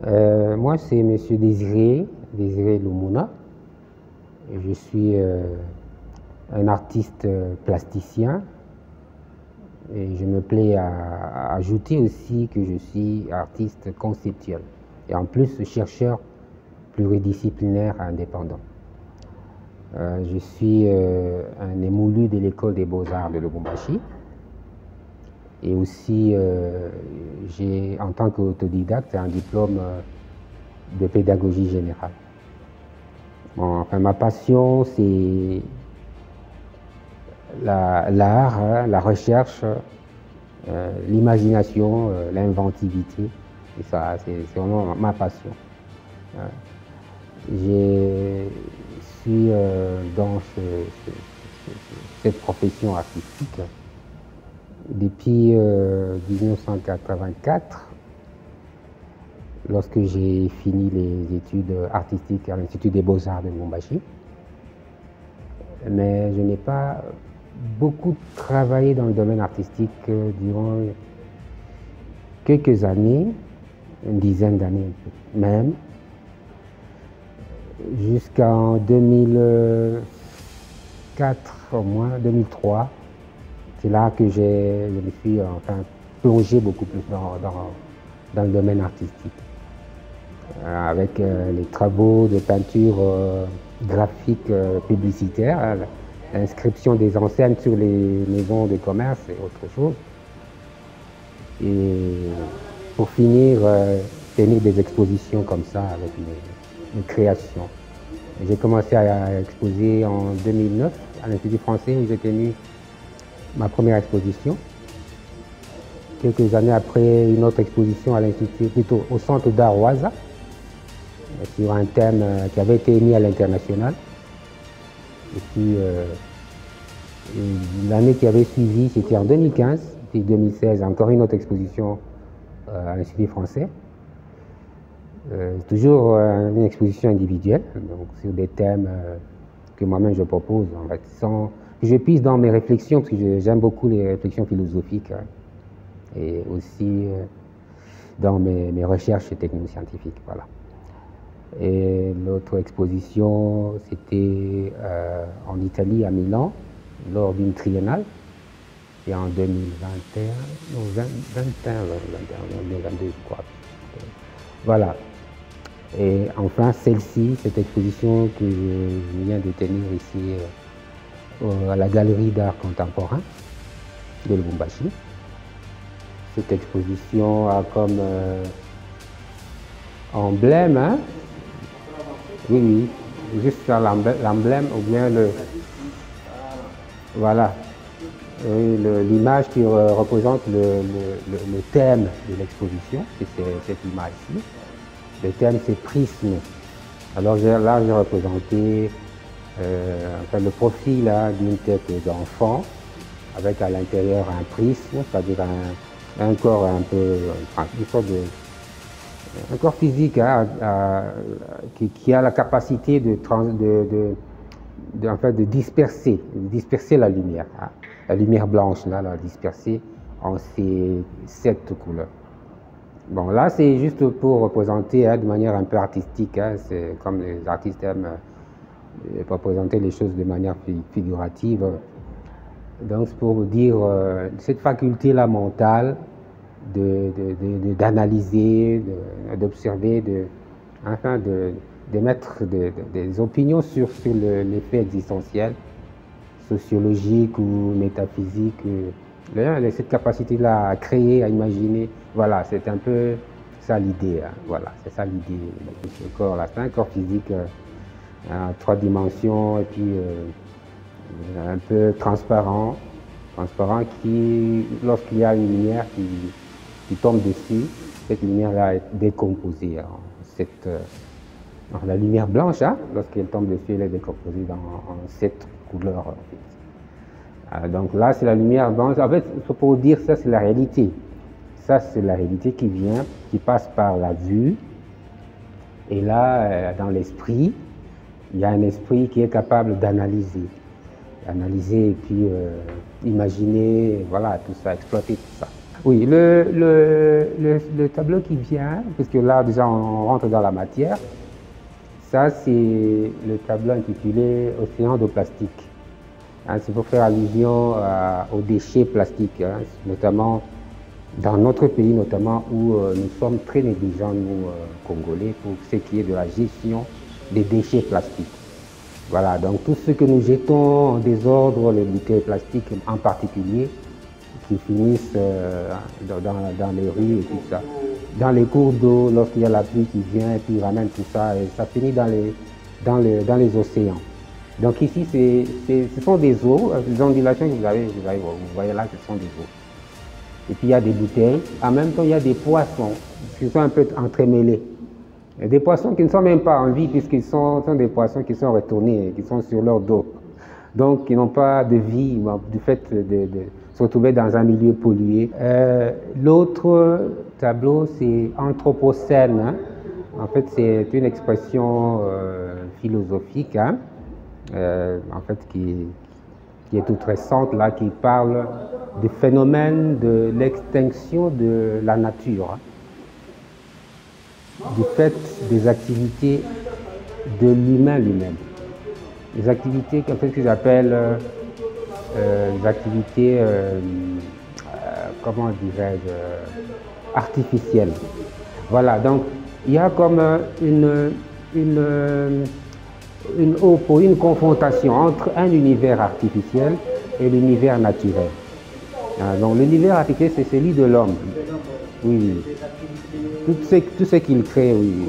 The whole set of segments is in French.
Moi, c'est Monsieur Désiré Lumuna. Je suis un artiste plasticien et je me plais à ajouter aussi que je suis artiste conceptuel et en plus chercheur pluridisciplinaire indépendant. Je suis un émolu de l'école des beaux-arts de Lubumbashi et aussi j'ai en tant qu'autodidacte un diplôme de pédagogie générale. Bon, enfin, ma passion, c'est l'art, la recherche, l'imagination, l'inventivité. Et ça, c'est vraiment ma passion. Je suis dans cette profession artistique depuis 1984. Lorsque j'ai fini les études artistiques à l'Institut des Beaux-Arts de Lubumbashi. Mais je n'ai pas beaucoup travaillé dans le domaine artistique durant quelques années, une dizaine d'années même, jusqu'en 2004 au moins, 2003. C'est là que je me suis plongé beaucoup plus dans le domaine artistique. Avec les travaux de peinture graphique publicitaire, l'inscription des enseignes sur les maisons de commerce et autre chose. Et pour finir, tenir des expositions comme ça avec mes créations. J'ai commencé à exposer en 2009 à l'Institut français où j'ai tenu ma première exposition. Quelques années après, une autre exposition à l'Institut, plutôt au Centre d'art Oaza, sur un thème qui avait été émis à l'international. Et puis, l'année qui avait suivi, c'était en 2015, et 2016, encore une autre exposition à l'Institut français. Toujours une exposition individuelle, donc sur des thèmes que moi-même je propose, en fait, que je puise dans mes réflexions, parce que j'aime beaucoup les réflexions philosophiques, et aussi dans mes recherches technoscientifiques. Voilà. Et l'autre exposition, c'était en Italie, à Milan, lors d'une triennale. Et en 2021, non, 2022, je crois. Voilà. Et enfin, celle-ci, cette exposition que je viens de tenir ici à la Galerie d'art contemporain de Lubumbashi. Cette exposition a comme emblème, hein? Oui, juste l'emblème ou bien voilà, l'image qui représente le thème de l'exposition, c'est cette image-ci. Le thème, c'est prisme. Alors là, j'ai représenté le profil d'une tête d'enfant avec à l'intérieur un prisme, c'est-à-dire un corps un peu, une sorte un corps physique qui a la capacité de disperser la lumière. Hein. La lumière blanche, là, la disperser en ces 7 couleurs. Bon, là, c'est juste pour représenter de manière un peu artistique. C'est comme les artistes aiment représenter les choses de manière figurative. Donc, c'est pour vous dire cette faculté-là mentale d'analyser, d'observer, de mettre des opinions sur l'effet existentiel, sociologique ou métaphysique. Cette capacité-là à créer, à imaginer, voilà, c'est un peu ça l'idée. Hein, voilà, c'est ça l'idée. Ce corps-là, c'est un corps physique à 3 dimensions et puis un peu transparent qui, lorsqu'il y a une lumière qui tombe dessus, cette lumière-là est décomposée la lumière blanche, hein, lorsqu'elle tombe dessus, elle est décomposée en 7 couleurs. En fait. Donc là, c'est la lumière blanche. En fait, pour dire ça, c'est la réalité. Ça, c'est la réalité qui passe par la vue. Et là, dans l'esprit, il y a un esprit qui est capable d'analyser. Analyser et puis imaginer, voilà, tout ça, exploiter tout ça. Oui, le tableau qui vient, puisque là déjà on rentre dans la matière, ça c'est le tableau intitulé Océan de plastique. Hein, c'est pour faire allusion aux déchets plastiques, hein, notamment dans notre pays, notamment où nous sommes très négligents, nous Congolais, pour ce qui est de la gestion des déchets plastiques. Voilà, donc tout ce que nous jetons en désordre, les bouteilles plastiques en particulier, qui finissent dans les rues et tout ça. Dans les cours d'eau, lorsqu'il y a la pluie qui vient et puis ramène tout ça, et ça finit dans les océans. Donc ici, ce sont des eaux, les ondulations que vous voyez là, ce sont des eaux. Et puis il y a des bouteilles. En même temps, il y a des poissons qui sont un peu entremêlés. Et des poissons qui ne sont même pas en vie puisqu'ils sont des poissons qui sont retournés, qui sont sur leur dos. Donc ils n'ont pas de vie du fait de se retrouver dans un milieu pollué. L'autre tableau, c'est Anthropocène. Hein. En fait, c'est une expression philosophique, hein, en fait, qui est toute récente, là, qui parle du phénomène de l'extinction de la nature, hein, du fait des activités de l'humain lui-même. Les activités en fait, que j'appelle les activités, comment dirais-je, artificielles. Voilà, donc il y a comme une confrontation entre un univers artificiel et l'univers naturel. Donc l'univers artificiel, c'est celui de l'homme. Oui, tout ce qu'il crée, oui.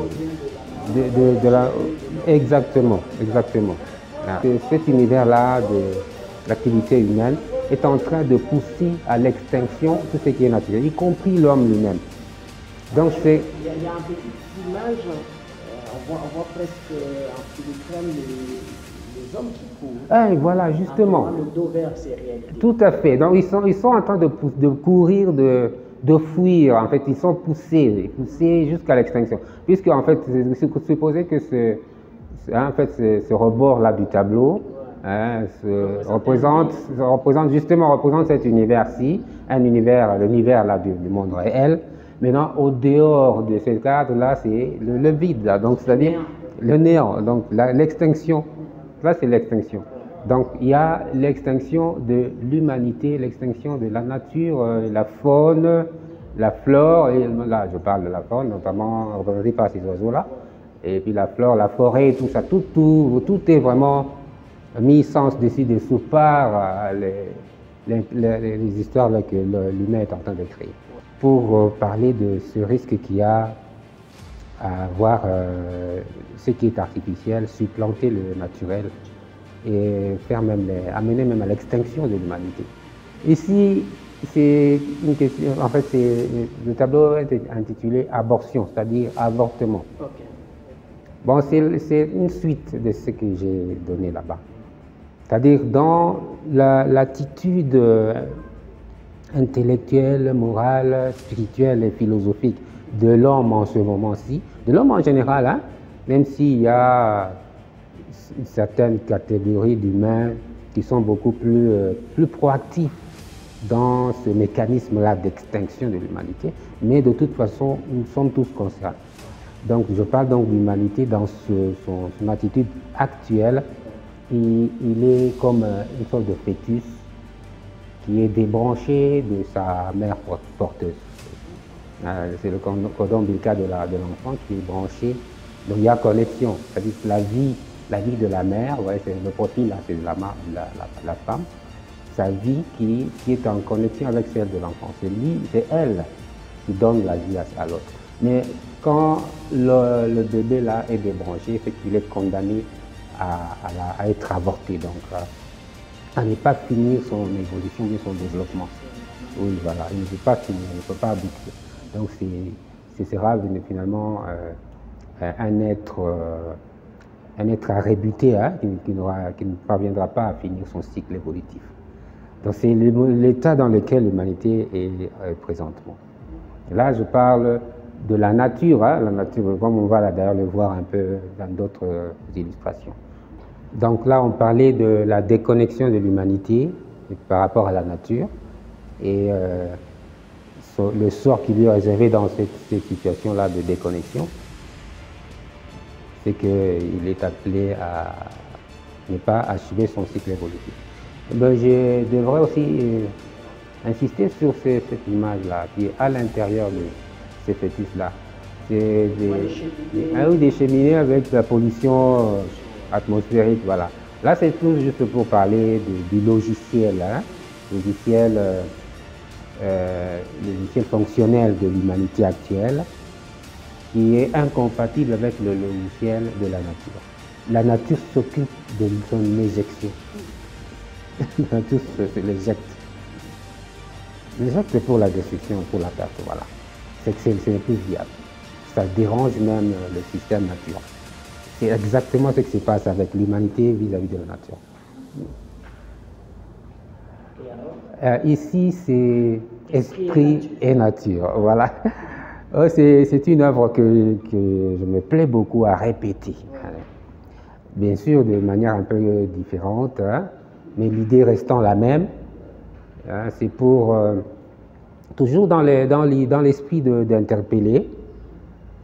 Exactement, exactement. Cet univers-là de l'activité humaine est en train de pousser à l'extinction tout ce qui est naturel, y compris l'homme lui-même. Donc c'est... Il y a une petite image, on voit presque en filigrane les hommes qui courent. Ah, voilà, justement. Le dos vers ces réalités. Tout à fait. Donc ils sont en train de courir, de fuir. En fait, ils sont poussés jusqu'à l'extinction. Puisque en fait, supposez que ce rebord-là du tableau, hein, représente cet univers-ci, l'univers là du monde réel. Maintenant, au dehors de ce cadre-là, c'est le vide, là. Donc c'est-à-dire le néant, donc l'extinction. Là, c'est l'extinction. Donc il y a l'extinction de l'humanité, l'extinction de la nature, la faune, la flore, et là je parle de la faune, notamment représentée par ces oiseaux-là, et puis la flore, la forêt, tout ça, tout est vraiment mis sens dessus par les histoires là, que l'humain est en train de créer. Pour parler de ce risque qu'il y a à voir ce qui est artificiel, supplanter le naturel et amener même à l'extinction de l'humanité. Ici, c'est une question, en fait, le tableau est intitulé Abortion, c'est-à-dire avortement. Okay. Bon, c'est une suite de ce que j'ai donné là-bas. C'est-à-dire dans l'attitude intellectuelle, morale, spirituelle et philosophique de l'homme en ce moment-ci, de l'homme en général, hein, même s'il y a une certaine catégorie d'humains qui sont beaucoup plus proactifs dans ce mécanisme-là d'extinction de l'humanité, mais de toute façon, nous sommes tous concernés. Donc, je parle donc de l'humanité dans son attitude actuelle. Il est comme une sorte de fœtus qui est débranché de sa mère porteuse. C'est le cordon ombilical de l'enfant qui est branché. Donc, il y a connexion, c'est-à-dire la vie de la mère, ouais, c'est le profil là, c'est la femme, sa vie qui est en connexion avec celle de l'enfant. C'est elle qui donne la vie à l'autre. Mais quand le bébé là est débranché, c'est qu'il est condamné à être avorté, donc à ne pas finir son évolution et son développement. Oui, voilà, il ne peut pas finir, il ne peut pas aboutir. Donc ce sera finalement un être à rébuter, hein, qui ne parviendra pas à finir son cycle évolutif. Donc c'est l'état dans lequel l'humanité est présentement. Là, je parle de la nature, hein, comme on va d'ailleurs le voir un peu dans d'autres illustrations. Donc là, on parlait de la déconnexion de l'humanité par rapport à la nature. Et le sort qui lui est réservé dans cette situation-là de déconnexion, c'est qu'il est appelé à ne pas achever son cycle évolutif. Ben, je devrais aussi insister sur cette image-là qui est à l'intérieur de ces fœtus-là. C'est des cheminées avec la pollution atmosphérique, voilà. Là, c'est tout juste pour parler du logiciel, hein, logiciel fonctionnel de l'humanité actuelle, qui est incompatible avec le logiciel de la nature. La nature s'occupe de son éjection. La nature l'éjecte. L'éjecte pour la destruction, pour la perte, voilà. C'est que ce n'est plus viable. Ça dérange même le système naturel. C'est exactement ce qui se passe avec l'humanité vis-à-vis de la nature. Ici, c'est esprit et nature. Voilà. C'est une œuvre que je me plais beaucoup à répéter. Bien sûr, de manière un peu différente, hein, mais l'idée restant la même. Hein, c'est pour toujours dans l'esprit d'interpeller,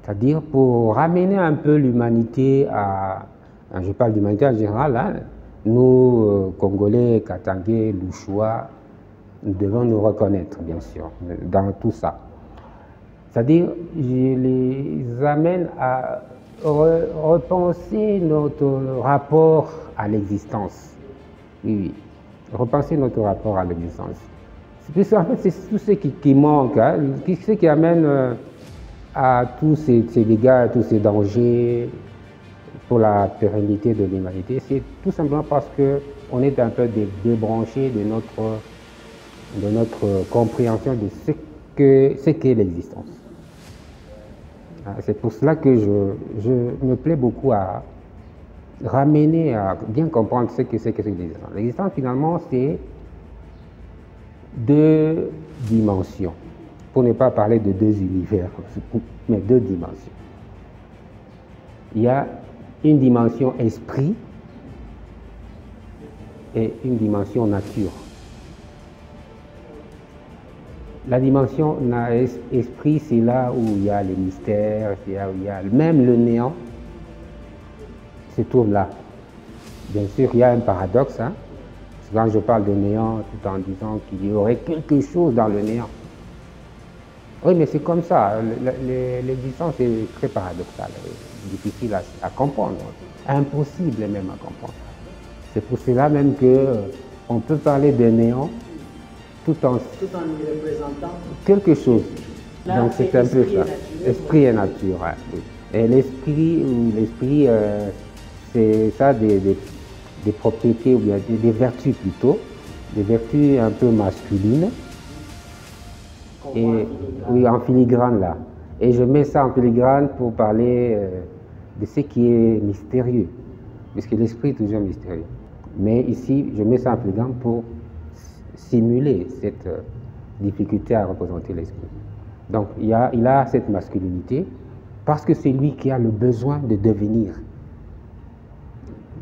c'est-à-dire pour ramener un peu l'humanité à, je parle d'humanité en général, hein, nous, Congolais, Katangais, Louchois, nous devons nous reconnaître, bien sûr, dans tout ça. C'est-à-dire, je les amène à repenser notre rapport à l'existence. Oui, oui, repenser notre rapport à l'existence. En fait, c'est tout ce qui manque, hein, ce qui amène à tous ces dégâts, tous ces dangers pour la pérennité de l'humanité. C'est tout simplement parce qu'on est un peu débranché de notre compréhension de ce qu'est l'existence. C'est pour cela que je me plais beaucoup à ramener, à bien comprendre ce que c'est que l'existence. L'existence, finalement, c'est deux dimensions. Pour ne pas parler de deux univers, mais deux dimensions. Il y a une dimension esprit et une dimension nature. La dimension esprit, c'est là où il y a les mystères, c'est là où il y a même le néant, se trouve là. Bien sûr, il y a un paradoxe, hein. Quand je parle de néant, tout en disant qu'il y aurait quelque chose dans le néant. Oui, mais c'est comme ça. L'existence est très paradoxale, difficile à comprendre, impossible même à comprendre. C'est pour cela même qu'on peut parler de néant tout en y représentant quelque chose. Là, donc c'est un peu ça. Esprit et nature. Ouais, oui. Et l'esprit, c'est ça des propriétés, ou bien des vertus plutôt, des vertus un peu masculines. Et oui, en filigrane là. Et je mets ça en filigrane pour parler de ce qui est mystérieux, puisque l'esprit est toujours mystérieux. Mais ici, je mets ça en filigrane pour simuler cette difficulté à représenter l'esprit. Donc, il a cette masculinité parce que c'est lui qui a le besoin de devenir.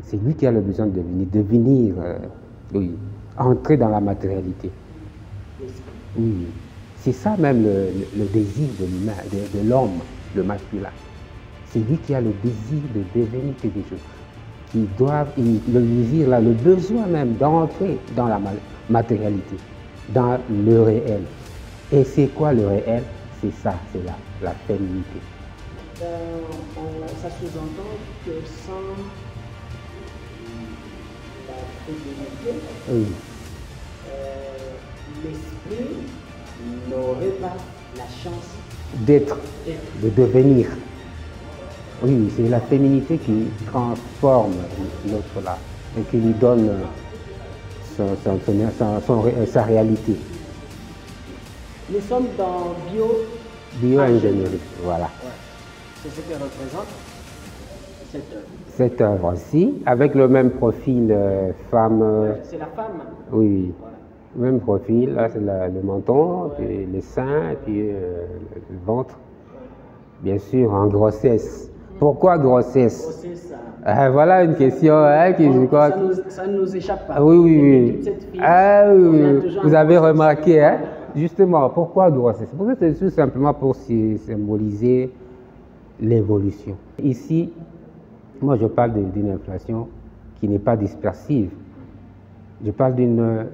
C'est lui qui a le besoin de devenir, oui, entrer dans la matérialité. Oui. C'est ça même le désir de l'humain, de l'homme, le masculin. C'est lui qui a le désir de devenir quelque chose. Le désir, là, le besoin même d'entrer dans la matérialité, dans le réel. Et c'est quoi le réel? C'est ça, c'est la féminité. Ça sous-entend que sans la féminité, oui, l'esprit n'aurait pas la chance d'être, de devenir. Oui, c'est la féminité qui transforme l'autre là et qui lui donne sa réalité. Nous sommes dans bio-ingénierie, voilà. Ouais. C'est ce que représente cette œuvre. Cette œuvre-ci, avec le même profil femme. C'est la femme. Oui, voilà. Même profil, là c'est le menton, puis les seins, puis le ventre. Bien sûr, en grossesse. Pourquoi grossesse? Grossesse, voilà une question qui je crois. Ça ne nous échappe pas. Ah, oui, oui, oui. Toute cette fille, ah oui, oui. Vous avez remarqué, hein? justement, pourquoi grossesse? C'est tout simplement pour symboliser l'évolution. Ici, moi je parle d'une inflation qui n'est pas dispersive. Je parle d'une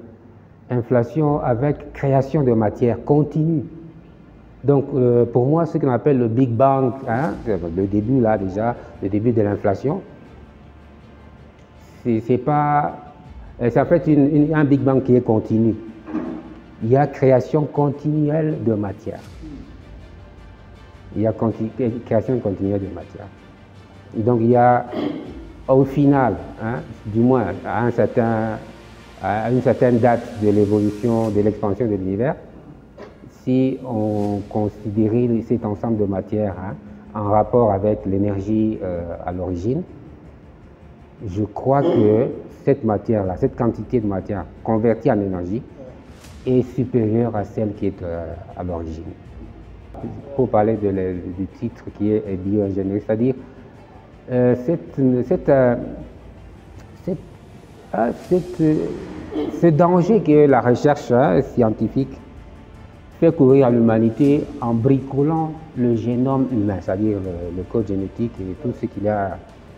inflation avec création de matière continue. Donc pour moi, ce qu'on appelle le Big Bang, hein, le début là déjà, le début de l'inflation, c'est pas... C'est en fait un Big Bang qui est continu. Il y a création continuelle de matière. Il y a création continuelle de matière. Donc il y a, au final, hein, du moins à une certaine date de l'évolution, de l'expansion de l'univers, si on considérait cet ensemble de matière, hein, en rapport avec l'énergie à l'origine, je crois que cette matière-là, cette quantité de matière convertie en énergie est supérieure à celle qui est à l'origine. Pour parler du titre qui est bioingénierie, c'est-à-dire ce danger que la recherche scientifique fait courir à l'humanité en bricolant le génome humain, c'est-à-dire le code génétique et tout ce qu'il y a,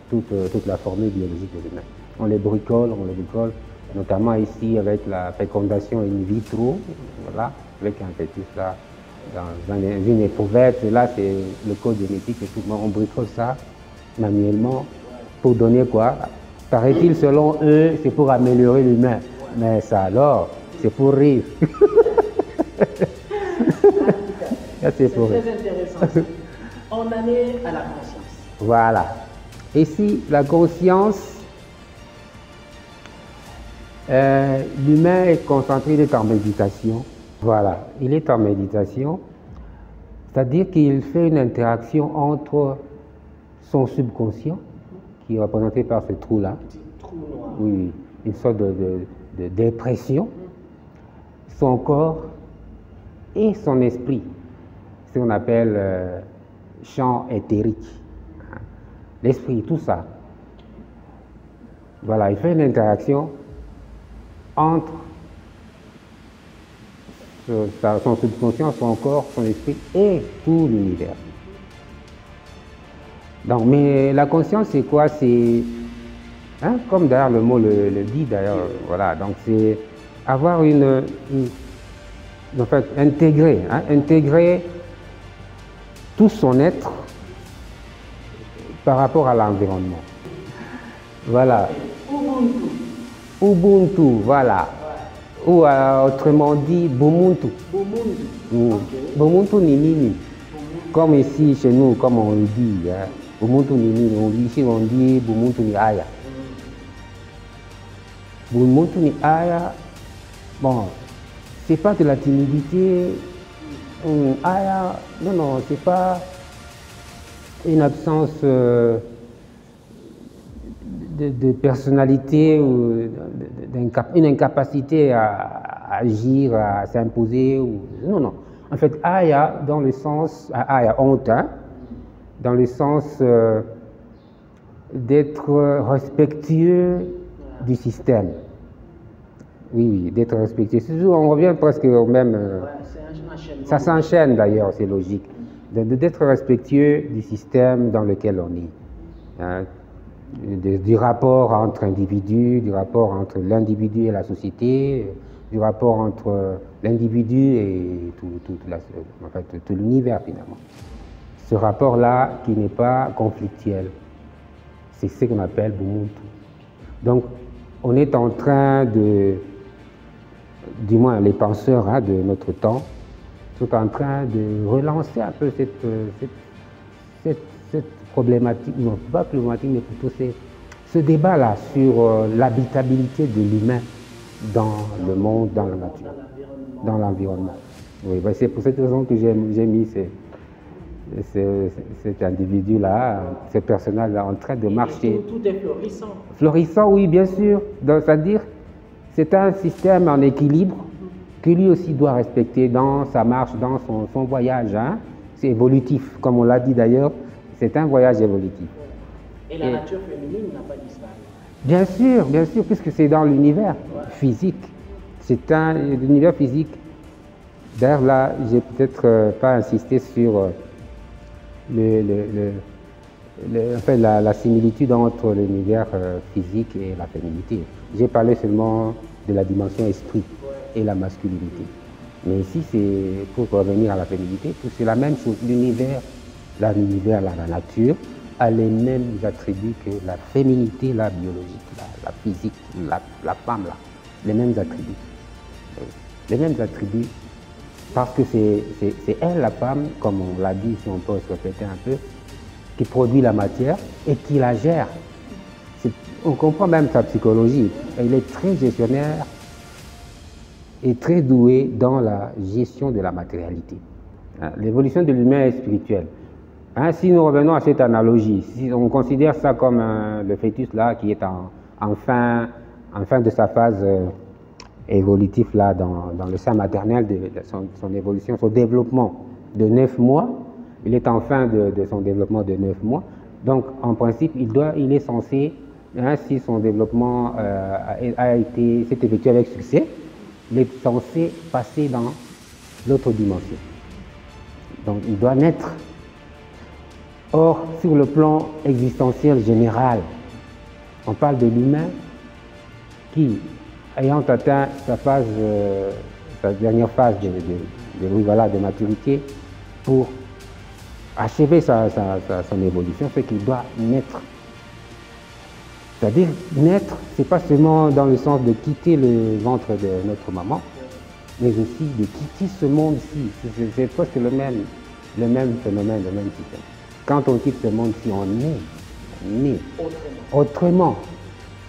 toute la formule biologique de l'humain. On les bricole, notamment ici avec la fécondation in vitro, voilà, avec un fœtus là, dans une éprouvette, là c'est le code génétique et tout, on bricole ça manuellement pour donner quoi? Paraît-il, selon eux, c'est pour améliorer l'humain. Mais ça alors, c'est pour rire. C'est très intéressant. On en est à la conscience. Voilà. Ici, la conscience, l'humain est concentré, il est en méditation. Voilà, il est en méditation, c'est-à-dire qu'il fait une interaction entre son subconscient, qui est représenté par ce trou-là, oui, une sorte de dépression, son corps et son esprit, ce qu'on appelle champ éthérique. L'esprit, tout ça. Voilà, il fait une interaction entre son subconscient, son corps, son esprit et tout l'univers. Donc, mais la conscience, c'est quoi? C'est, hein, comme d'ailleurs le mot le dit d'ailleurs, voilà, donc c'est avoir en fait, intégrer tout son être par rapport à l'environnement. Voilà. Ubuntu, voilà. Ou autrement dit, Bumuntu. Bumuntu ni nini. Comme ici, chez nous, comme on le dit, hein, Bumuntu ni nini. Ici, on dit Bumuntu ni aya. Bumuntu ni aya, bon, c'est pas de la timidité. Aya, non, c'est pas une absence de personnalité ou une incapacité à agir, à s'imposer. Non. En fait, aya dans le sens, aya honte, hein, dans le sens d'être respectueux du système. Oui, d'être respectueux. Toujours, on revient presque au même. Ça s'enchaîne d'ailleurs, c'est logique. D'être respectueux du système dans lequel on est. Hein, du rapport entre individus, du rapport entre l'individu et la société, du rapport entre l'individu et tout l'univers finalement. Ce rapport-là qui n'est pas conflictuel, c'est ce qu'on appelle Bumuntu. Donc on est en train du moins les penseurs, hein, de notre temps, sont en train de relancer un peu cette problématique, non pas problématique, mais plutôt ce débat-là sur l'habitabilité de l'humain dans le monde, dans la nature, dans l'environnement. Oui, ben c'est pour cette raison que j'ai mis cet individu-là, ce personnage-là en train de marcher. Tout est florissant. Florissant, oui, bien sûr. C'est-à-dire, c'est un système en équilibre que lui aussi doit respecter dans sa marche, dans son voyage. Hein. C'est évolutif, comme on l'a dit d'ailleurs, c'est un voyage évolutif. Et la nature féminine n'a pas disparu. Bien sûr, puisque c'est dans l'univers physique. C'est l'univers physique D'ailleurs, là, j'ai peut-être pas insisté sur la similitude entre l'univers physique et la féminité. J'ai parlé seulement de la dimension esprit et la masculinité. Mais ici, c'est pour revenir à la féminité, c'est la même chose. L'univers, la nature, a les mêmes attributs que la féminité, la biologique, la physique, la femme, là. Les mêmes attributs. Les mêmes attributs, parce que c'est elle, la femme, comme on l'a dit, si on peut se répéter un peu, qui produit la matière et qui la gère. On comprend même sa psychologie. Elle est très gestionnaire et très douée dans la gestion de la matérialité. L'évolution de l'humain est spirituelle. Si nous revenons à cette analogie, si on considère ça comme le fœtus là qui est en fin de sa phase évolutive là dans le sein maternel de son évolution, son développement de 9 mois, il est en fin de son développement de 9 mois. Donc en principe, il est censé, si son développement s'est effectué avec succès, il est censé passer dans l'autre dimension. Donc il doit naître. Or, sur le plan existentiel général, on parle de l'humain qui, ayant atteint sa dernière phase de maturité, pour achever son évolution, c'est qu'il doit naître. C'est-à-dire, naître, ce n'est pas seulement dans le sens de quitter le ventre de notre maman, mais aussi de quitter ce monde-ci. C'est presque le même phénomène, le même système. Quand on quitte ce monde-ci, on naît autrement,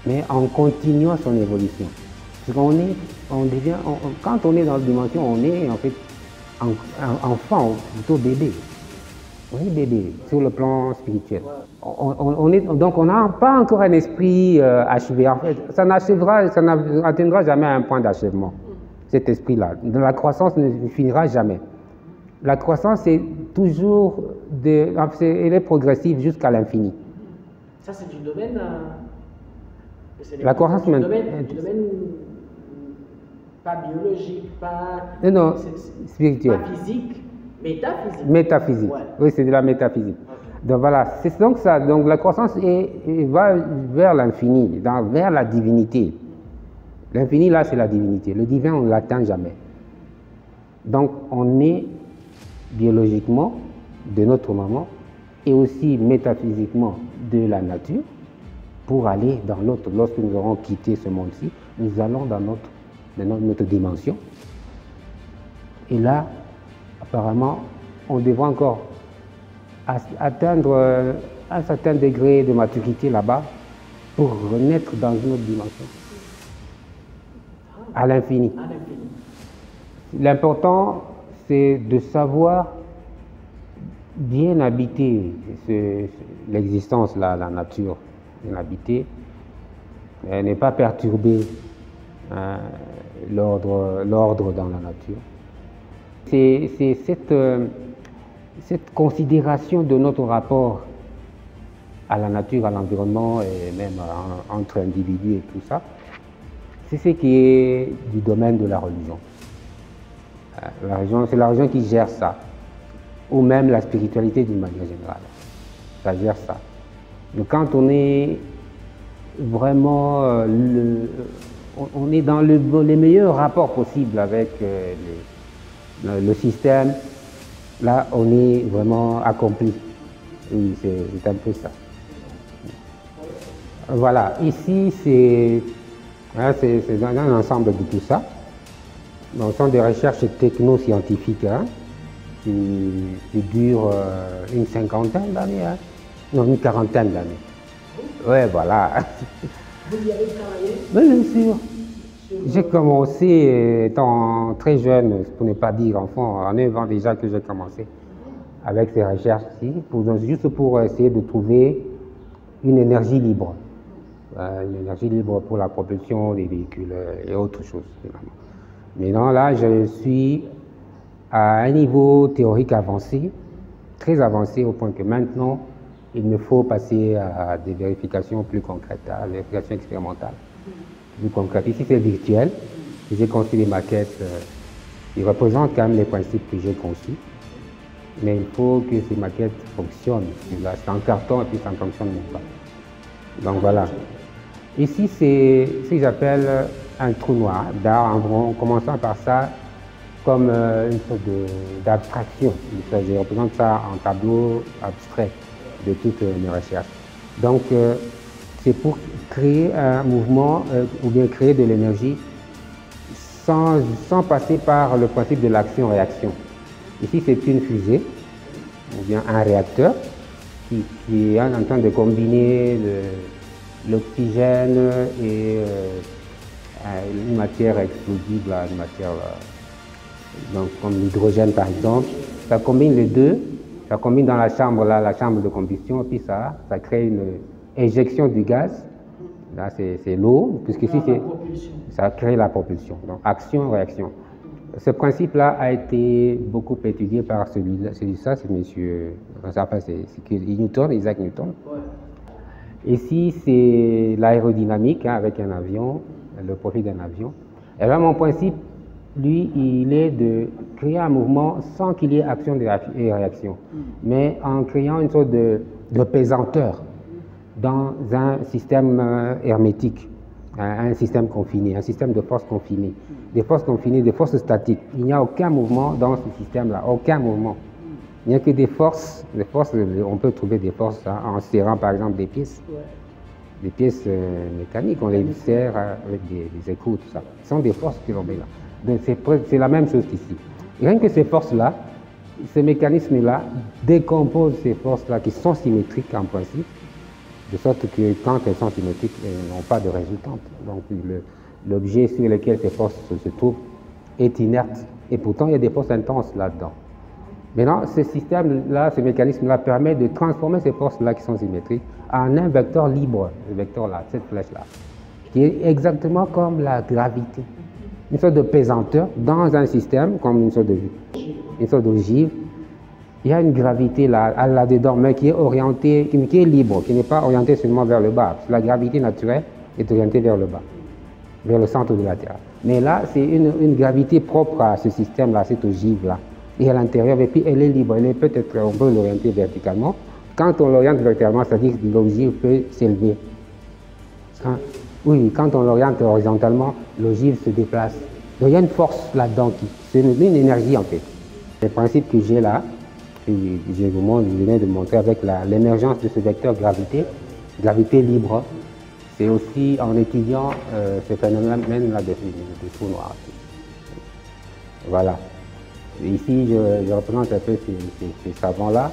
mais en continuant son évolution. Parce quand on est dans la dimension, on est en fait enfant, plutôt bébé. On est bébé sur le plan spirituel. Donc on n'a pas encore un esprit achevé. En fait, ça n'atteindra jamais un point d'achèvement, cet esprit-là. La croissance ne finira jamais. La croissance est toujours, elle est progressive jusqu'à l'infini. Ça, c'est du domaine... la croissance... Du domaine pas biologique, pas... Non, spirituel. Pas physique, métaphysique. Métaphysique, ouais. Oui, c'est de la métaphysique. Okay. Donc voilà, c'est donc ça. Donc la croissance va vers l'infini, vers la divinité. L'infini, là, c'est la divinité. Le divin, on ne l'atteint jamais. Donc on est biologiquement de notre maman et aussi métaphysiquement de la nature pour aller dans l'autre. Lorsque nous aurons quitté ce monde-ci, nous allons dans notre dimension. Et là, apparemment, on devra encore atteindre un certain degré de maturité là-bas pour renaître dans une autre dimension. À l'infini. L'important, c'est de savoir bien habiter l'existence, la nature, bien habiter, ne pas perturber l'ordre dans la nature. C'est cette considération de notre rapport à la nature, à l'environnement et même entre individus et tout ça, c'est ce qui est du domaine de la religion. C'est la religion qui gère ça, ou même la spiritualité d'une manière générale. Ça gère ça. Donc quand on est vraiment, on est dans les meilleurs rapports possibles avec le système, là on est vraiment accompli. Oui, c'est un peu ça. Voilà, ici c'est un ensemble de tout ça. Donc, ce sont des recherches techno-scientifiques qui durent une cinquantaine d'années, non, une quarantaine d'années. Oui, voilà. Vous y avez travaillé? Oui, bien sûr. J'ai commencé étant très jeune, pour ne pas dire enfant, en 9 ans déjà que j'ai commencé avec ces recherches-ci, juste pour essayer de trouver une énergie libre. Une énergie libre pour la propulsion des véhicules et autre chose, finalement. Maintenant, là, je suis à un niveau théorique avancé, très avancé, au point que maintenant, il me faut passer à des vérifications plus concrètes, à des vérifications expérimentales plus concrètes. Ici, c'est virtuel. J'ai construit des maquettes Il représente quand même les principes que j'ai conçus. Mais il faut que ces maquettes fonctionnent. C'est en carton et puis ça ne fonctionne même pas. Donc voilà. Ici, c'est ce que j'appelle un trou noir d'art, en commençant par ça comme une sorte d'abstraction. Je représente ça en tableau abstrait de toutes mes recherches. Donc, c'est pour créer un mouvement ou bien créer de l'énergie sans passer par le principe de l'action-réaction. Ici, c'est une fusée, ou bien un réacteur, qui est en train de combiner l'oxygène et une matière explosible, une matière donc, comme l'hydrogène par exemple. Ça combine les deux, ça combine dans la chambre, là, la chambre de combustion, et puis ça crée une éjection du gaz. Là, c'est l'eau, puisque ici, ça crée la propulsion. Donc, action-réaction. Ce principe-là a été beaucoup étudié par celui-là, c'est monsieur, c'est Newton, Isaac Newton. Ouais. Ici, c'est l'aérodynamique avec un avion, le profil d'un avion. Et là, mon principe, lui, il est de créer un mouvement sans qu'il y ait action et réaction, mais en créant une sorte de pesanteur dans un système hermétique. Un système confiné, un système de forces confinées. Des forces confinées, des forces statiques. Il n'y a aucun mouvement dans ce système-là, aucun mouvement. Il n'y a que des forces, on peut trouver des forces en serrant par exemple des pièces mécaniques, on les serre avec des écrous, tout ça. Ce sont des forces que l'on met là. Donc c'est la même chose qu'ici. Rien que ces forces-là, ces mécanismes-là décomposent ces forces-là qui sont symétriques en principe, de sorte que quand elles sont symétriques, elles n'ont pas de résultante. Donc l'objet sur lequel ces forces se trouvent est inerte. Et pourtant, il y a des forces intenses là-dedans. Maintenant, ce système-là, ce mécanisme-là permet de transformer ces forces-là qui sont symétriques en un vecteur libre, ce vecteur-là, cette flèche-là, qui est exactement comme la gravité. Une sorte de pesanteur dans un système, comme une sorte d'ogive. Il y a une gravité là-dedans, mais qui est orientée, qui est libre, qui n'est pas orientée seulement vers le bas. La gravité naturelle est orientée vers le bas, vers le centre de la Terre. Mais là, c'est une gravité propre à ce système-là, cette ogive-là. Et à l'intérieur, et puis elle est libre, on peut l'orienter verticalement. Quand on l'oriente verticalement, c'est-à-dire que l'ogive peut s'élever. Oui, quand on l'oriente horizontalement, l'ogive se déplace. Donc il y a une force là-dedans, c'est une énergie en fait. Les principes que j'ai là, je viens de montrer avec l'émergence de ce vecteur gravité libre. C'est aussi en étudiant ce phénomène-là de trou noir. Voilà. Et ici, je représente un peu ces savants-là,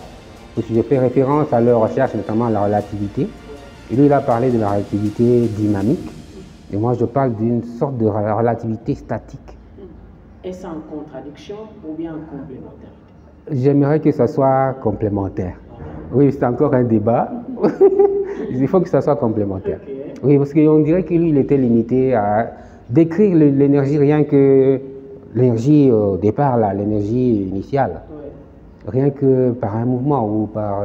parce que je fais référence à leur recherche, notamment à la relativité. Et lui, il a parlé de la relativité dynamique, et moi, je parle d'une sorte de relativité statique. Est-ce en contradiction ou bien en complémentaire? J'aimerais que ça soit complémentaire. Oui, c'est encore un débat. Il faut que ça soit complémentaire. Okay. Oui, parce qu'on dirait que lui, il était limité à décrire l'énergie, rien que l'énergie au départ, l'énergie initiale. Ouais. Rien que par un mouvement ou par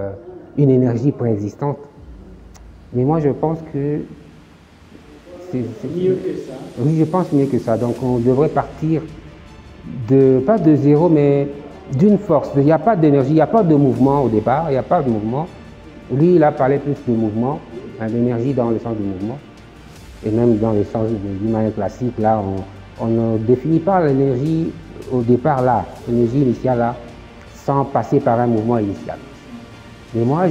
une énergie préexistante. Mais moi, je pense que c'est mieux que ça. Oui, je pense mieux que ça. Donc, on devrait partir pas de zéro, mais d'une force. Il n'y a pas d'énergie, il n'y a pas de mouvement au départ, il n'y a pas de mouvement. Lui, il a parlé plus de mouvement, l'énergie dans le sens du mouvement. Et même dans le sens d'une manière classique, là, on ne définit pas l'énergie au départ là, l'énergie initiale là, sans passer par un mouvement initial. Mais moi,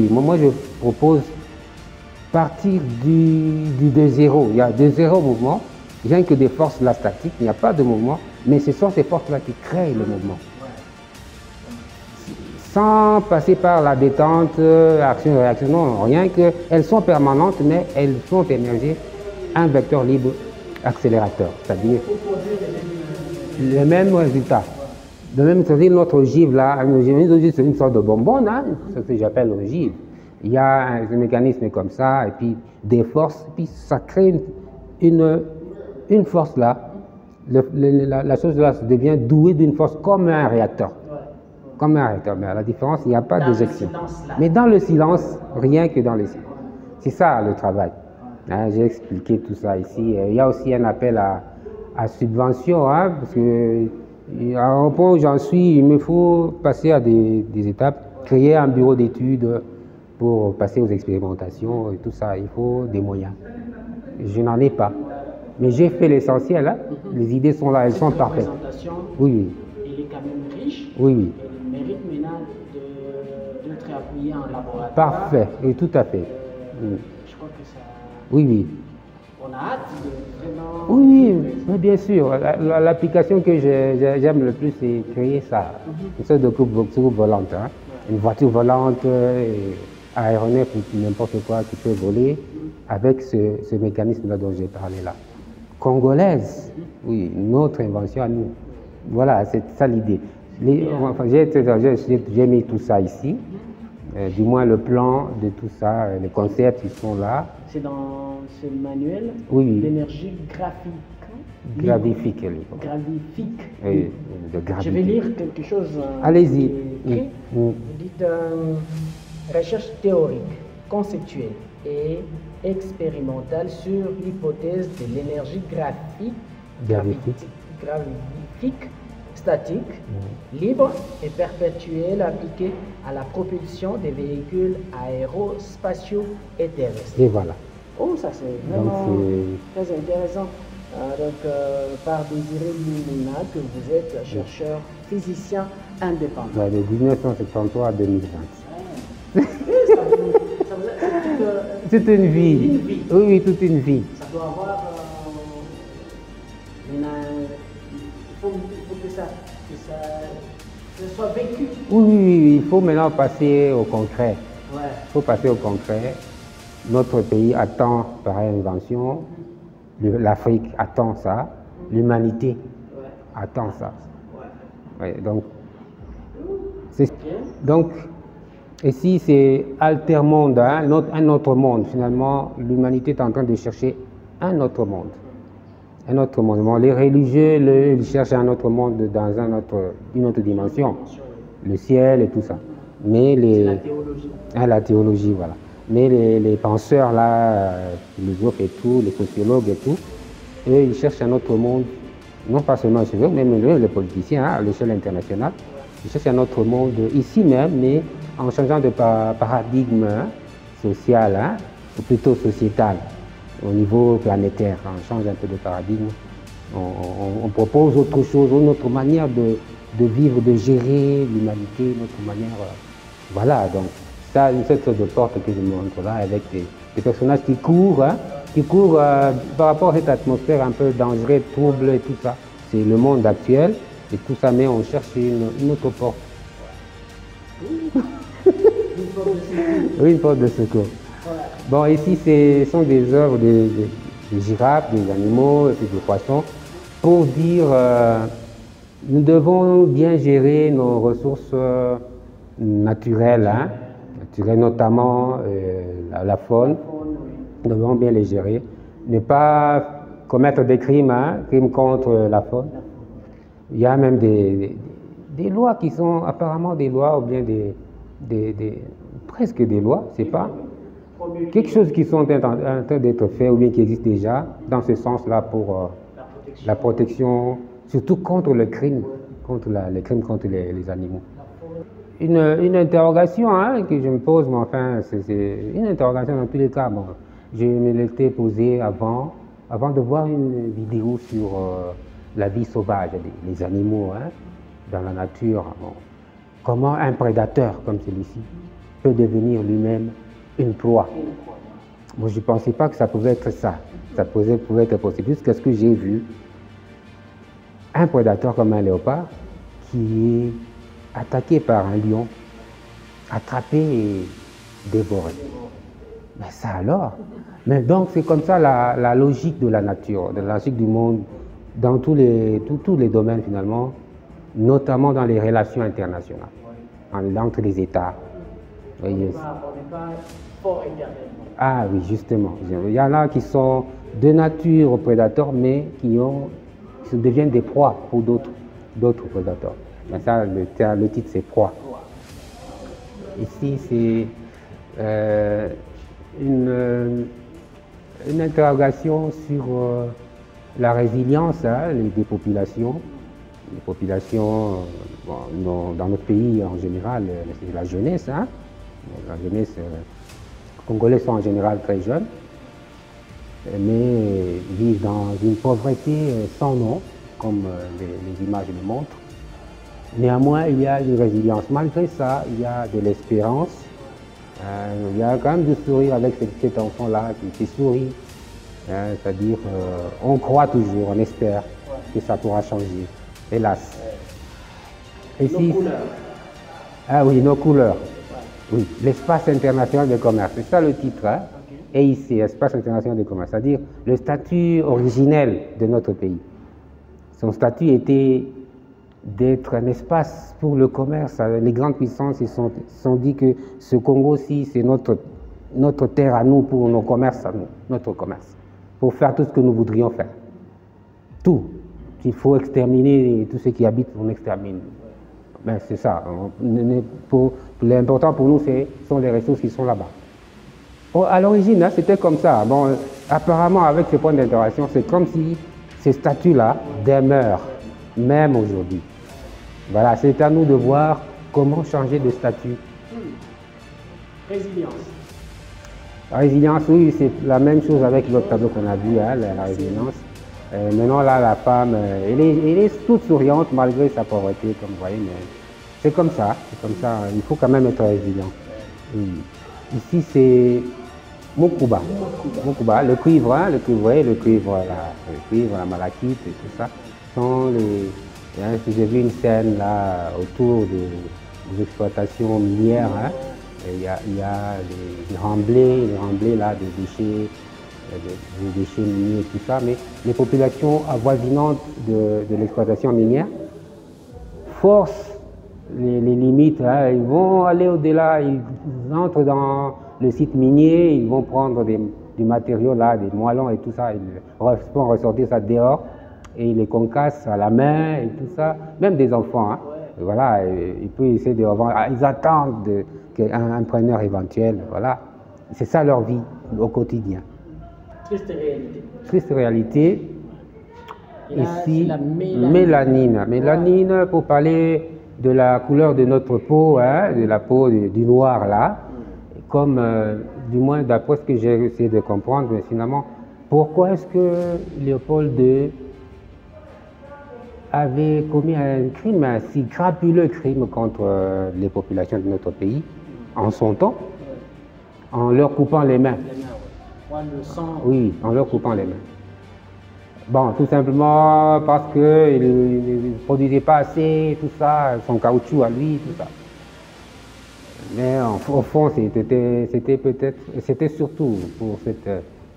moi je propose partir de zéro. Il y a de zéro mouvement, rien que des forces là statiques, il n'y a pas de mouvement, mais ce sont ces forces-là qui créent le mouvement. Sans passer par la détente, action-réaction, non, rien que, elles sont permanentes, mais elles font émerger un vecteur libre accélérateur, c'est-à-dire le même résultat. De même, c'est-à-dire notre ogive là, c'est une sorte de bonbonne, hein, c'est ce que j'appelle l'ogive. Il y a un mécanisme comme ça, et puis des forces, et puis ça crée une force là. La chose là devient douée d'une force comme un réacteur. Comme un réacteur, mais à la différence, il n'y a pas d'éjection. Mais dans le silence, rien que dans le silence. C'est ça le travail. Hein, j'ai expliqué tout ça ici. Il y a aussi un appel à à subvention, hein, parce que à un point où j'en suis, il me faut passer à des étapes, créer un bureau d'études pour passer aux expérimentations et tout ça. Il faut des moyens. Je n'en ai pas. Mais j'ai fait l'essentiel, hein. Les idées sont là, elles sont parfaites. Oui, oui. Il est quand même riche. Oui, oui. Et il mérite maintenant d'être appuyé en laboratoire. Parfait, oui, tout à fait. Je crois que ça. Oui, oui. On a hâte de vraiment. Oui, oui, bien sûr. L'application que j'aime le plus, c'est créer ça. Une sorte de coupe volante. Hein. Une voiture volante, aéronef ou n'importe quoi qui peut voler avec ce mécanisme-là dont j'ai parlé là. Congolaise, oui, une autre invention à nous. Voilà, c'est ça l'idée. Enfin, j'ai mis tout ça ici. Du moins le plan de tout ça, les concepts qui sont là. C'est dans ce manuel d'énergie graphique. Gravifique. Gravifique. Oui, je vais lire quelque chose. Allez-y. Vous dites recherche théorique, conceptuelle et expérimentale sur l'hypothèse de l'énergie gravifique, statique, libre et perpétuelle appliquée à la propulsion des véhicules aérospatiaux et terrestres. Et voilà. Oh, ça c'est vraiment très intéressant. Par Désiré Lumuna, que vous êtes chercheur physicien indépendant. De 1973 à 2020. Toute une vie. Oui, toute une vie. Ça doit avoir. Il faut que ça soit vécu. Oui, il faut maintenant passer au concret. Ouais. Il faut passer au concret. Notre pays attend pareille invention. L'Afrique attend ça. L'humanité attend ça. Ouais, donc, ici, c'est altermonde, hein, un autre monde. Finalement, l'humanité est en train de chercher un autre monde. Un autre monde. Bon, les religieux ils cherchent un autre monde dans une autre dimension. Le ciel et tout ça. Mais c'est la théologie. La théologie, voilà. Mais les penseurs, là, les philosophes et tout, les sociologues et tout, eux, ils cherchent un autre monde. Non pas seulement chez eux, mais même les politiciens, hein, à l'échelle internationale. Ils cherchent un autre monde ici même, mais en changeant de paradigme social, hein, ou plutôt sociétal, au niveau planétaire. On change un peu de paradigme. On propose autre chose, une autre manière de vivre, de gérer l'humanité, une autre manière. Voilà, donc ça, cette sorte de porte que je montre là, avec des personnages qui courent, hein, par rapport à cette atmosphère un peu dangereuse, trouble et tout ça. C'est le monde actuel et tout ça, mais on cherche une autre porte. Oui, une porte de secours. Bon, ici, ce sont des œuvres des girafes, des animaux et puis des poissons pour dire nous devons bien gérer nos ressources naturelles, hein, notamment la faune. Nous devons bien les gérer. Ne pas commettre des crimes, hein, crimes contre la faune. Il y a même des lois qui sont apparemment des lois ou bien presque des lois, c'est pas quelque chose qui sont en train d'être fait ou bien qui existe déjà dans ce sens-là pour la protection, surtout contre le crime, les crimes contre les animaux. Une interrogation, hein, que je me pose, mais enfin, c'est une interrogation dans tous les cas. Bon, je me l'étais posée avant de voir une vidéo sur la vie sauvage des animaux, hein, dans la nature. Bon, comment un prédateur comme celui-ci peut devenir lui-même une proie. Moi, je ne pensais pas que ça pouvait être ça. Ça pouvait être possible. Jusqu'à ce que j'ai vu un prédateur comme un léopard qui est attaqué par un lion, attrapé et dévoré. Mais ça alors? Mais donc c'est comme ça la logique de la nature, de la logique du monde, dans tous les domaines finalement, notamment dans les relations internationales, entre les États. On n'est pas fort éternellement. Ah oui, justement. Il y en a qui sont de nature prédateurs, mais qui deviennent des proies pour d'autres prédateurs. Mais ça, le titre, c'est proie. Ici, c'est une interrogation sur la résilience hein, des populations. Les populations, bon, dans notre pays en général, c'est la jeunesse. Hein. La jeunesse, les Congolais sont en général très jeunes, mais vivent dans une pauvreté sans nom, comme les images le montrent. Néanmoins, il y a une résilience. Malgré ça, il y a de l'espérance. Il y a quand même du sourire avec cet enfant-là qui sourit. Hein, c'est-à-dire, on croit toujours, on espère que ça pourra changer. Hélas. Et nos couleurs. Ah oui, nos couleurs. Oui, l'espace international de commerce, c'est ça le titre. Hein? Okay. EIC, Espace international de commerce, c'est-à-dire le statut originel de notre pays. Son statut était d'être un espace pour le commerce. Les grandes puissances se sont dit que ce Congo-ci, c'est notre terre à nous, pour nos commerces à nous, notre commerce, pour faire tout ce que nous voudrions faire. Tout. S'il faut exterminer tout ce qui habite, on extermine. Ben, c'est ça. L'important pour nous, sont les ressources qui sont là-bas. Bon, à l'origine, hein, c'était comme ça. Bon, apparemment, avec ce point d'interaction, c'est comme si ces statuts-là demeurent, même aujourd'hui. Voilà, c'est à nous de voir comment changer de statut. Résilience. La résilience, oui, c'est la même chose avec l'autre tableau qu'on a vu, hein, la résilience. Maintenant, là, la femme, elle est toute souriante malgré sa pauvreté, comme vous voyez, mais c'est comme ça, il faut quand même être résilient. Oui. Ici, c'est Mokuba, le cuivre, hein, le cuivre, la malachite et tout ça, sont les... Hein, j'ai vu une scène là, autour des exploitations minières, hein, il y a les remblais là, des déchets miniers et tout ça, mais les populations avoisinantes de l'exploitation minière forcent les limites. Hein. Ils vont aller au-delà, ils entrent dans le site minier, ils vont prendre du matériau là, des moellons et tout ça, ils vont ressortir ça dehors et ils les concassent à la main et tout ça, même des enfants. Hein. Voilà, ils peuvent essayer de revendre, ils attendent qu'un preneur éventuel, voilà. C'est ça leur vie au quotidien. Triste réalité. Triste réalité. Là, ici, la mélanine. Mélanine, pour parler de la couleur de notre peau, hein, de la peau du noir là, comme, du moins d'après ce que j'ai essayé de comprendre, mais finalement, pourquoi est-ce que Léopold II avait commis un crime, un si crapuleux crime contre les populations de notre pays, en son temps, en leur coupant les mains. Le sang. Oui, en leur coupant les mains. Bon, tout simplement parce qu'il ne produisait pas assez, tout ça, son caoutchouc à lui, tout ça. Mais au fond, c'était surtout pour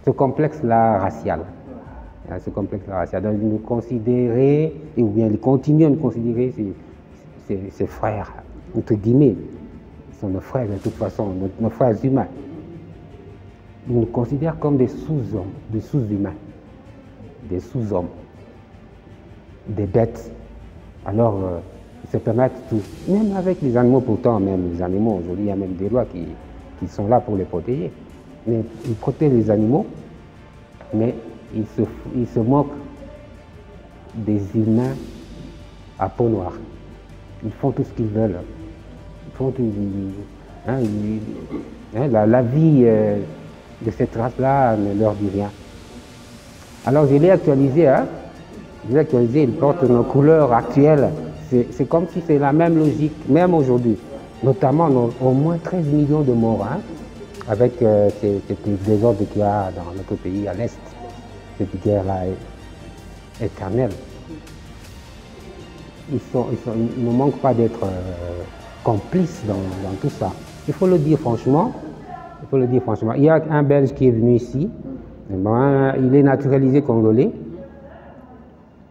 ce complexe-là racial. Ce complexe-là racial. Donc, nous considérer, ou bien ils continuent à nous considérer ses frères, entre guillemets. Ils sont nos frères de toute façon, nos frères humains. Ils nous considèrent comme des sous-hommes, des sous-humains, des sous-hommes, des bêtes. Alors, ils se permettent tout. Même avec les animaux, pourtant, même les animaux, aujourd'hui, il y a même des lois qui sont là pour les protéger. Mais ils protègent les animaux, mais ils se moquent des humains à peau noire. Ils font tout ce qu'ils veulent. Ils font tout, la vie de cette race-là ne leur dit rien. Alors je l'ai actualisé, hein. Il porte nos couleurs actuelles. C'est comme si c'est la même logique, même aujourd'hui. Notamment au moins 13 millions de morts, hein, avec cette désordre qu'il y a dans notre pays à l'Est. Cette guerre-là est éternelle. Ils ne manquent pas d'être complices dans tout ça. Il faut le dire franchement. Il y a un Belge qui est venu ici. Ben, il est naturalisé congolais.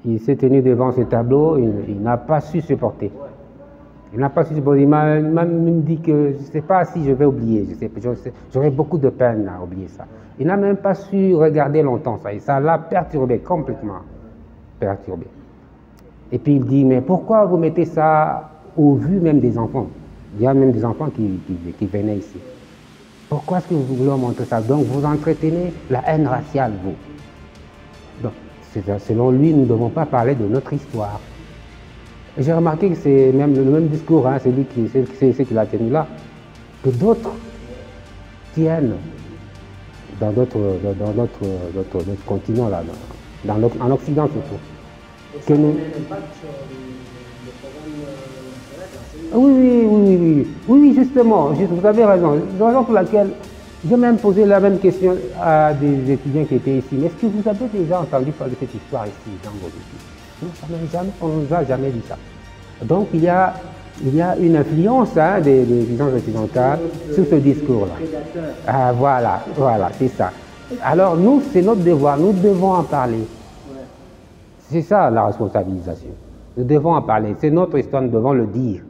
Il s'est tenu devant ce tableau. Il n'a pas su supporter. Il m'a même dit que je ne sais pas si je vais oublier. J'aurais beaucoup de peine à oublier ça. Il n'a même pas su regarder longtemps ça. Et ça l'a perturbé, complètement perturbé. Et puis il dit, mais pourquoi vous mettez ça au vu même des enfants? Il y a même des enfants qui venaient ici. Pourquoi est-ce que vous voulez montrer ça? Donc vous entretenez la haine raciale, vous. Donc Selon lui, nous ne devons pas parler de notre histoire. J'ai remarqué que c'est même le même discours, hein, c'est qui l'a tenu là, que d'autres tiennent dans notre continent, là, en Occident surtout. Que nous... Oui, justement, vous avez raison. La raison pour laquelle j'ai même posé la même question à des étudiants qui étaient ici. Mais est-ce que vous avez déjà entendu parler de cette histoire ici, dans vos études? Non, on ne nous a jamais dit ça. Donc il y a une influence, hein, des puissances occidentales sur ce discours-là. Ah, voilà, c'est ça. Alors nous, c'est notre devoir, nous devons en parler. C'est ça la responsabilisation. Nous devons en parler, c'est notre histoire, nous devons le dire.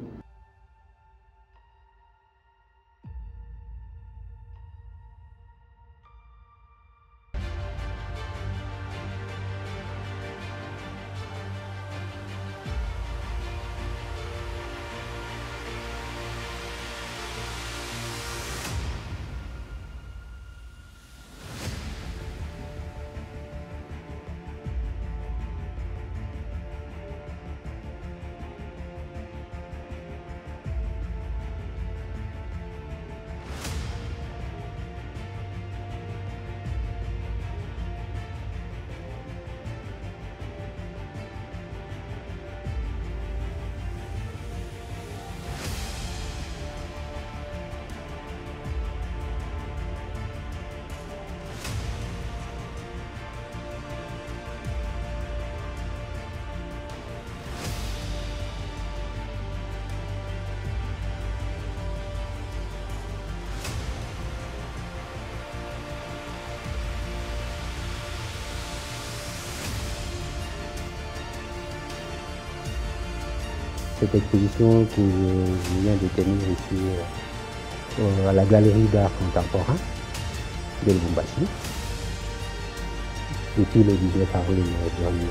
Cette exposition que je viens de tenir ici à la Galerie d'art contemporain de Lubumbashi depuis le 19 avril dernier.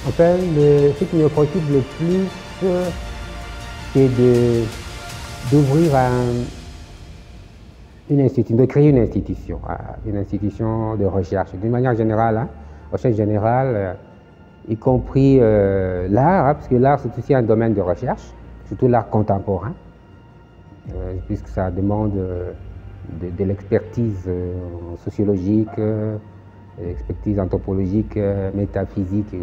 Enfin, ce qui me préoccupe le plus, c'est d'ouvrir de créer une institution de recherche. D'une manière générale, hein, recherche générale, y compris l'art, hein, parce que l'art c'est aussi un domaine de recherche, surtout l'art contemporain, puisque ça demande de l'expertise sociologique, l'expertise anthropologique, métaphysique,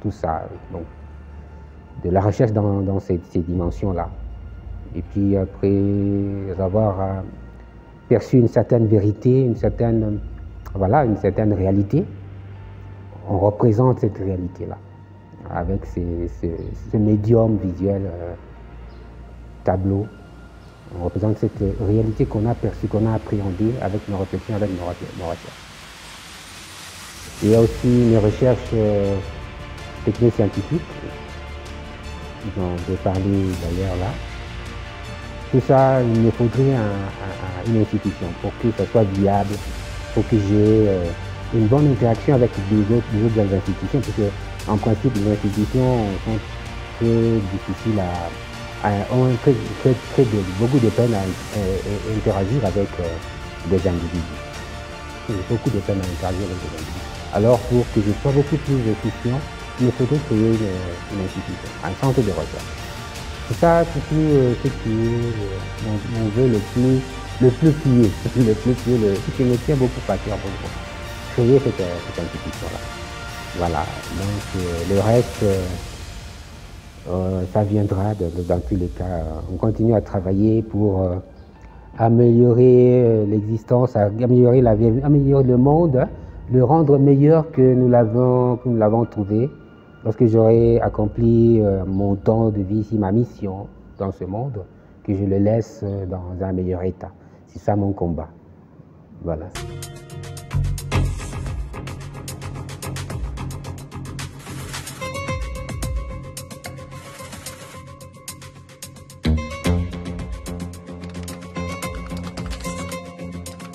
tout ça. Donc, de la recherche dans ces dimensions-là. Et puis après avoir perçu une certaine vérité, une certaine réalité, on représente cette réalité-là avec ce médium visuel, tableau. On représente cette réalité qu'on a perçue, qu'on a appréhendée avec nos réflexions, avec nos recherches. Il y a aussi une recherche technoscientifique, dont je vais parler d'ailleurs là. Tout ça, il me faudrait une institution pour que ça soit viable, pour que j'ai une bonne interaction avec les autres institutions, parce que en principe, les institutions sont très difficiles ont beaucoup de peine à interagir avec des individus. Beaucoup de peine à interagir avec des individus. Alors, pour que je sois beaucoup plus efficient, il me faudrait créer une institution, un centre de recherche. C'est ça, c'est ce qui est mon vœu le plus pieux, ce qui me tient beaucoup à cœur pour créer cette institution-là. Voilà, donc le reste, ça viendra dans tous les cas. On continue à travailler pour améliorer l'existence, améliorer le monde, hein, le rendre meilleur que nous l'avons trouvé. Lorsque j'aurai accompli mon temps de vie ici, ma mission dans ce monde, que je le laisse dans un meilleur état. C'est ça mon combat. Voilà.